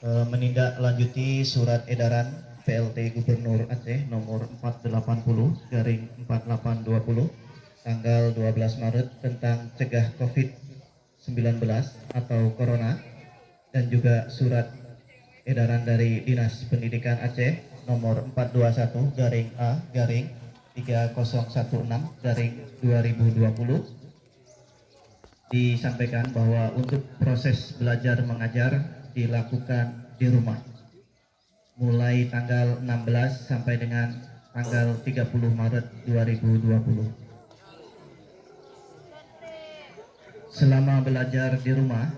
menindaklanjuti surat edaran PLT Gubernur Aceh nomor 480 garing 4820 tanggal 12 Maret tentang cegah COVID-19 atau Corona, dan juga surat edaran dari Dinas Pendidikan Aceh nomor 421 garing A garing 3016 garing 2020, disampaikan bahwa untuk proses belajar mengajar dilakukan di rumah mulai tanggal 16 sampai dengan tanggal 30 Maret 2020. Selama belajar di rumah,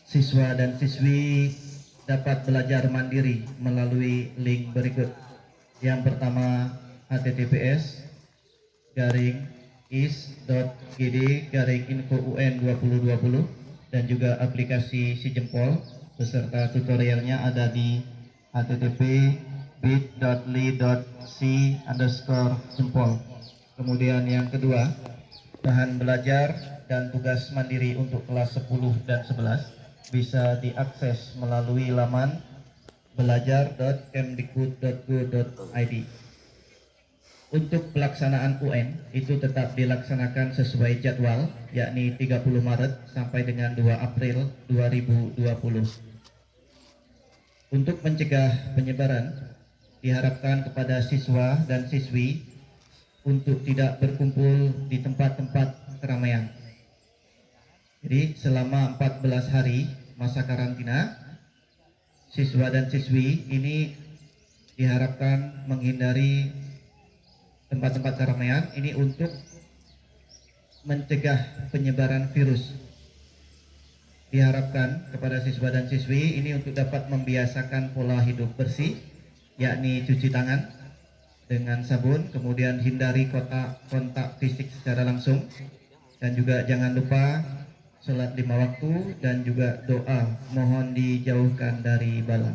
siswa dan siswi dapat belajar mandiri melalui link berikut. Yang pertama, https://is.gd/info-un2020, dan juga aplikasi Si Jempol beserta tutorialnya ada di http://bit.ly.si_jempol. Kemudian yang kedua, bahan belajar dan tugas mandiri untuk kelas 10 dan 11 bisa diakses melalui laman belajar.kemdikbud.go.id. Untuk pelaksanaan UN itu tetap dilaksanakan sesuai jadwal, yakni 30 Maret sampai dengan 2 April 2020. Untuk mencegah penyebaran, diharapkan kepada siswa dan siswi untuk tidak berkumpul di tempat-tempat keramaian. Jadi selama 14 hari masa karantina, siswa dan siswi ini diharapkan menghindari tempat-tempat keramaian ini untuk mencegah penyebaran virus. Diharapkan kepada siswa dan siswi ini untuk dapat membiasakan pola hidup bersih, yakni cuci tangan dengan sabun, kemudian hindari kontak fisik secara langsung, dan juga jangan lupa sholat 5 waktu dan juga doa mohon dijauhkan dari bala.